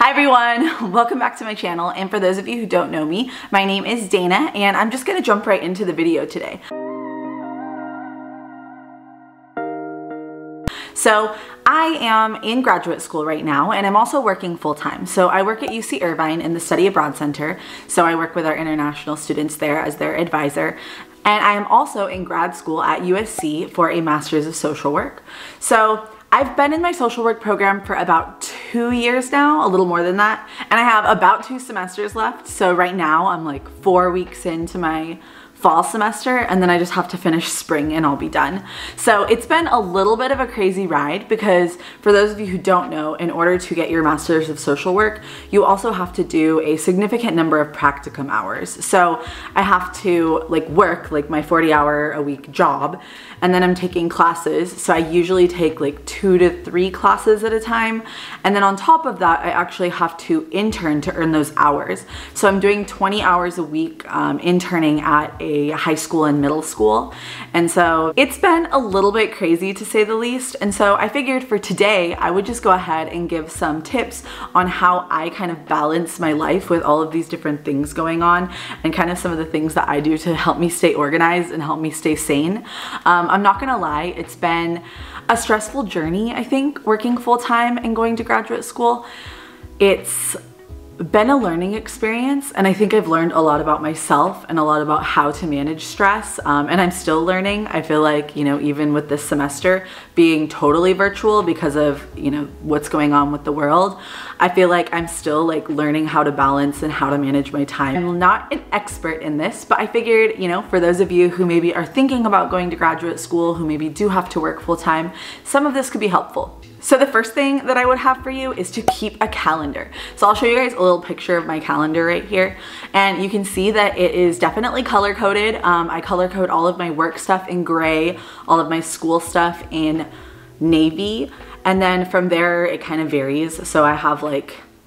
Hi everyone, welcome back to my channel, and for those of you who don't know me, my name is Dana and I'm just gonna jump right into the video today. So I am in graduate school right now and I'm also working full-time. So I work at UC Irvine in the Study Abroad Center. So I work with our international students there as their advisor. And I am also in grad school at USC for a Master's of Social Work. So I've been in my social work program for about 2 years now, a little more than that. And I have about 2 semesters left. So right now I'm like 4 weeks into my fall semester, and then I just have to finish spring and I'll be done. So it's been a little bit of a crazy ride because for those of you who don't know, in order to get your Master's of Social Work, you also have to do a significant number of practicum hours. So I have to work my 40-hour-a-week job, and then I'm taking classes. So I usually take like 2 to 3 classes at a time. And then on top of that, I actually have to intern to earn those hours. So I'm doing 20 hours a week interning at a high school and middle school. And so it's been a little bit crazy to say the least. And so I figured for today, I would just go ahead and give some tips on how I kind of balance my life with all of these different things going on, and kind of some of the things that I do to help me stay organized and help me stay sane. I'm not gonna lie, it's been a stressful journey, I think, working full-time and going to graduate school. It's been a learning experience, and I think I've learned a lot about myself and a lot about how to manage stress, and I'm still learning. I feel like, you know, even with this semester being totally virtual because of, you know, what's going on with the world, I feel like I'm still learning how to balance and how to manage my time. I'm not an expert in this, but I figured, you know, for those of you who maybe are thinking about going to graduate school, who maybe do have to work full-time, some of this could be helpful. So the first thing that I would have for you is to keep a calendar. So I'll show you guys a little picture of my calendar right here. And you can see that it is definitely color coded. I color code all of my work stuff in gray, all of my school stuff in navy. And then from there, it kind of varies. So I have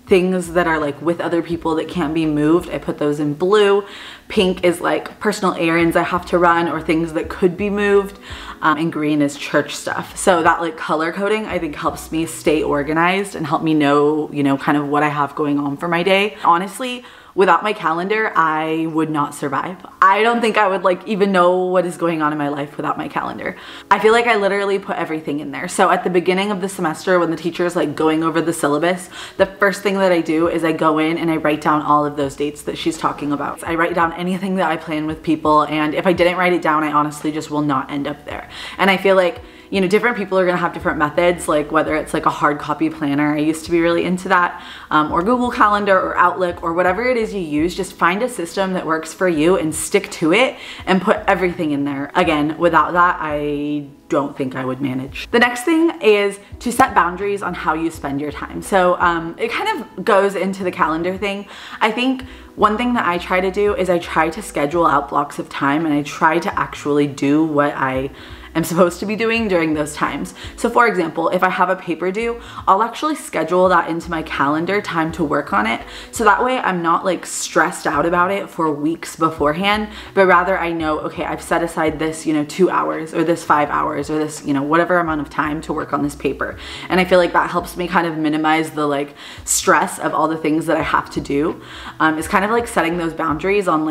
things that are with other people that can't be moved. I put those in blue. Pink is personal errands I have to run or things that could be moved. And green is church stuff. So that color coding, I think, helps me stay organized and help me know, you know, kind of what I have going on for my day. Honestly, without my calendar, I would not survive. I don't think I would even know what is going on in my life without my calendar. I feel like I literally put everything in there. So at the beginning of the semester, when the teacher is going over the syllabus, the first thing that I do is I go in and I write down all of those dates that she's talking about. I write down anything that I plan with people, and if I didn't write it down, I honestly just will not end up there. And I feel like, you know, different people are gonna have different methods, whether it's a hard copy planner, I used to be really into that, or Google Calendar or Outlook or whatever it is you use. Just find a system that works for you and stick to it and put everything in there. Again, without that, I don't think I would manage. The next thing is to set boundaries on how you spend your time. So it kind of goes into the calendar thing. I think one thing that I try to do is I try to schedule out blocks of time, and I try to actually do what I am supposed to be doing during those times. So for example, if I have a paper due, I'll actually schedule that into my calendar time to work on it. So that way I'm not stressed out about it for weeks beforehand, but rather I know, okay, I've set aside this, you know, 2 hours or this 5 hours or this, you know, whatever amount of time to work on this paper. And I feel like that helps me kind of minimize the stress of all the things that I have to do. It's kind of setting those boundaries on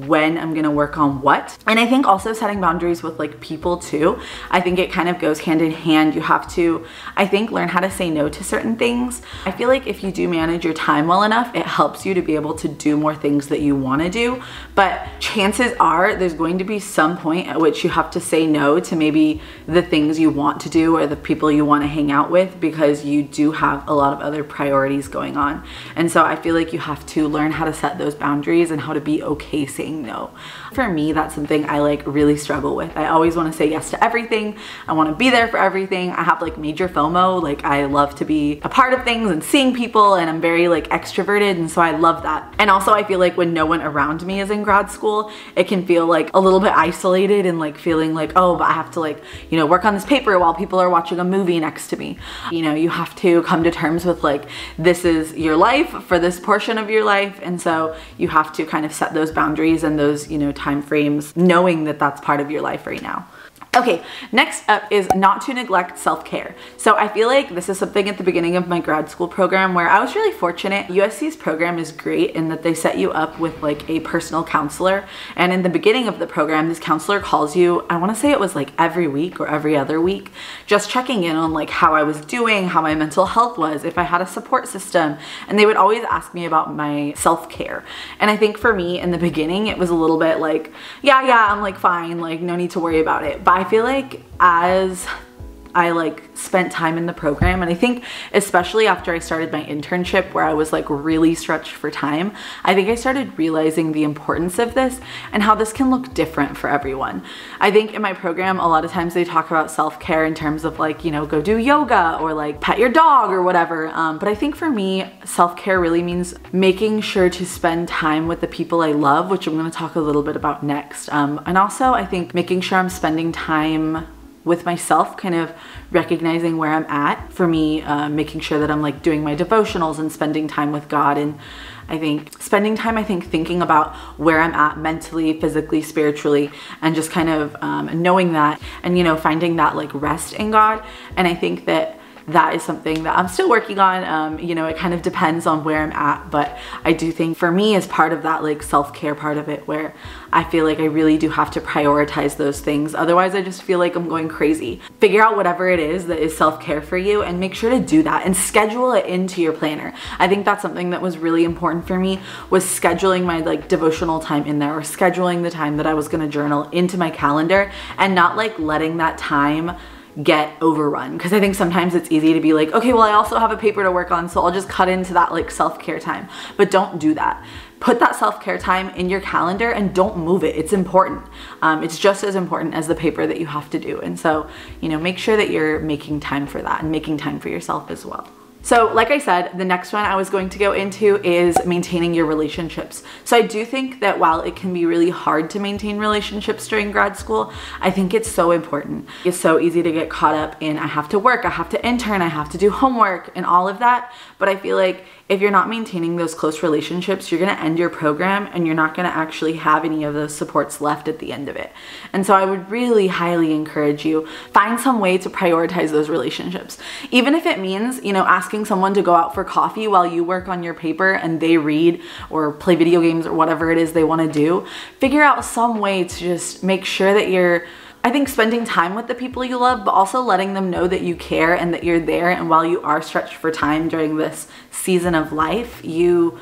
when I'm gonna work on what. And I think also setting boundaries with people too. I think it kind of goes hand in hand. You have to, I think, learn how to say no to certain things. I feel like if you do manage your time well enough, it helps you to be able to do more things that you want to do. But chances are there's going to be some point at which you have to say no to maybe the things you want to do or the people you want to hang out with, because you do have a lot of other priorities going on. And so I feel like you have to learn how to set those boundaries and how to be okay saying no. For me, that's something I really struggle with. I always want to say yes to everything. I want to be there for everything. I have major FOMO. I love to be a part of things and seeing people, and I'm very extroverted, and so I love that. And also I feel like when no one around me is in grad school, it can feel a little bit isolated and feeling oh, but I have to you know, work on this paper while people are watching a movie next to me. You know, you have to come to terms with this is your life for this portion of your life, and so you have to kind of set those boundaries and those, you know, time frames, knowing that that's part of your life right now. Okay, next up is not to neglect self-care. So I feel like this is something at the beginning of my grad school program where I was really fortunate. USC's program is great in that they set you up with like a personal counselor. And in the beginning of the program, this counselor calls you, I wanna say it was like every week or every other week, just checking in on like how I was doing, how my mental health was, if I had a support system. And they would always ask me about my self-care. And I think for me in the beginning, it was a little bit like, yeah, I'm like fine, like no need to worry about it. But I feel like as I like spent time in the program, and I think especially after I started my internship where I was like really stretched for time, I think I started realizing the importance of this and how this can look different for everyone. I think in my program, a lot of times they talk about self-care in terms of like, you know, go do yoga or like pet your dog or whatever. But I think for me, self-care really means making sure to spend time with the people I love, which I'm going to talk a little bit about next. And also I think making sure I'm spending time with myself, kind of recognizing where I'm at. For me, making sure that I'm like doing my devotionals and spending time with God. And I think spending time, thinking about where I'm at mentally, physically, spiritually, and just kind of knowing that and, you know, finding that like rest in God. And I think that that is something that I'm still working on. You know, it kind of depends on where I'm at, but I do think for me as part of that like self-care part of it, where I feel like I really do have to prioritize those things. Otherwise, I just feel like I'm going crazy. Figure out whatever it is that is self-care for you and make sure to do that and schedule it into your planner. I think that's something that was really important for me, was scheduling my like devotional time in there, or scheduling the time that I was gonna journal into my calendar, and not like letting that time get overrun. Because I think sometimes it's easy to be like, okay, well I also have a paper to work on, so I'll just cut into that like self-care time. But don't do that. Put that self-care time in your calendar and don't move it. It's important. It's just as important as the paper that you have to do. And so, you know, make sure that you're making time for that and making time for yourself as well. So like I said, the next one I was going to go into is maintaining your relationships. So I do think that while it can be really hard to maintain relationships during grad school, I think it's so important. It's so easy to get caught up in I have to work, I have to intern, I have to do homework and all of that. But I feel like if you're not maintaining those close relationships, you're gonna end your program and you're not gonna actually have any of those supports left at the end of it. And so I would really highly encourage you, find some way to prioritize those relationships. Even if it means, you know, asking someone to go out for coffee while you work on your paper and they read or play video games or whatever it is they wanna do, figure out some way to just make sure that you're, I think, spending time with the people you love, but also letting them know that you care and that you're there. And while you are stretched for time during this season of life, you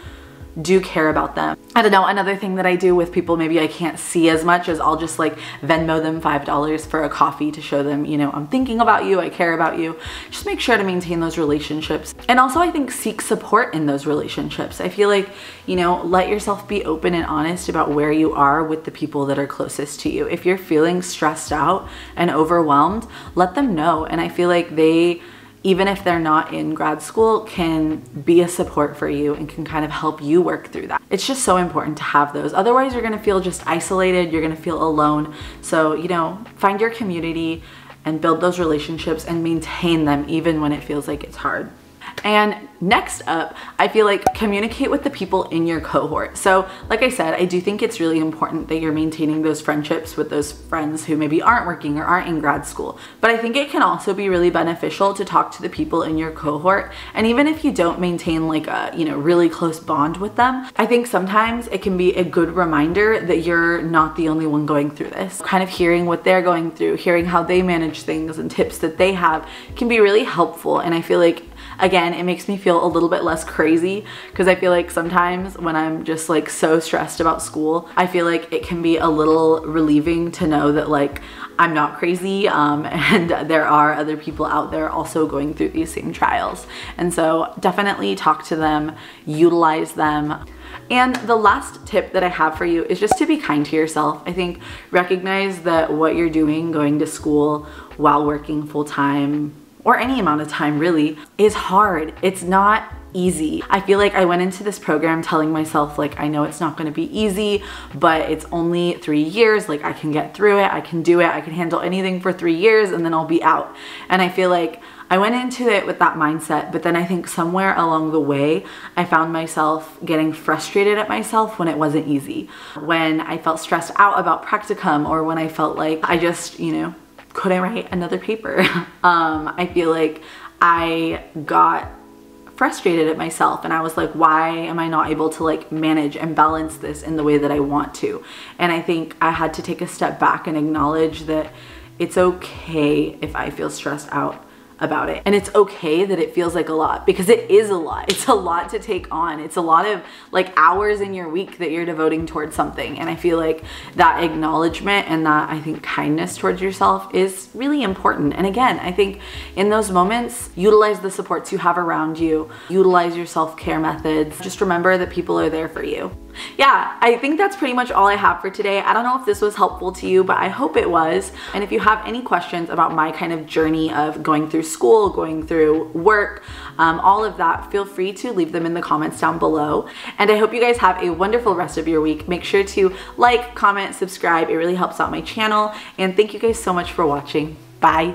do care about them. I don't know, another thing that I do with people maybe I can't see as much is I'll just like Venmo them $5 for a coffee to show them, you know, I'm thinking about you, I care about you. Just make sure to maintain those relationships. And also I think seek support in those relationships. I feel like, you know, let yourself be open and honest about where you are with the people that are closest to you. If you're feeling stressed out and overwhelmed, let them know. And I feel like they, even if they're not in grad school, can be a support for you and can kind of help you work through that. It's just so important to have those. Otherwise, you're gonna feel just isolated, you're gonna feel alone. So, you know, find your community and build those relationships and maintain them even when it feels like it's hard. And next up, I feel like communicate with the people in your cohort. So like I said, I do think it's really important that you're maintaining those friendships with those friends who maybe aren't working or aren't in grad school. But I think it can also be really beneficial to talk to the people in your cohort. And even if you don't maintain like a, you know, really close bond with them, I think sometimes it can be a good reminder that you're not the only one going through this. Kind of hearing what they're going through, hearing how they manage things and tips that they have can be really helpful. And I feel like, again, it makes me feel a little bit less crazy, because I feel like sometimes when I'm just like so stressed about school, I feel like it can be a little relieving to know that like I'm not crazy, and there are other people out there also going through these same trials. And so definitely talk to them, utilize them. And the last tip that I have for you is just to be kind to yourself. I think recognize that what you're doing, going to school while working full time, or any amount of time really, is hard. It's not easy. I feel like I went into this program telling myself like, I know it's not gonna be easy, but it's only 3 years, like I can get through it, I can do it, I can handle anything for 3 years and then I'll be out. And I feel like I went into it with that mindset, but then I think somewhere along the way, I found myself getting frustrated at myself when it wasn't easy. When I felt stressed out about practicum, or when I felt like I just, you know, couldn't write another paper. I feel like I got frustrated at myself and I was like, why am I not able to like manage and balance this in the way that I want to? And I think I had to take a step back and acknowledge that it's okay if I feel stressed out about it. And it's okay that it feels like a lot, because it is a lot. It's a lot to take on. It's a lot of like hours in your week that you're devoting towards something. And I feel like that acknowledgement and that, I think, kindness towards yourself is really important. And again, I think in those moments, utilize the supports you have around you, utilize your self-care methods. Just remember that people are there for you. Yeah, I think that's pretty much all I have for today. I don't know if this was helpful to you, but I hope it was. And if you have any questions about my kind of journey of going through school, going through work, all of that, feel free to leave them in the comments down below. And I hope you guys have a wonderful rest of your week. Make sure to like, comment, subscribe. It really helps out my channel. And thank you guys so much for watching. Bye.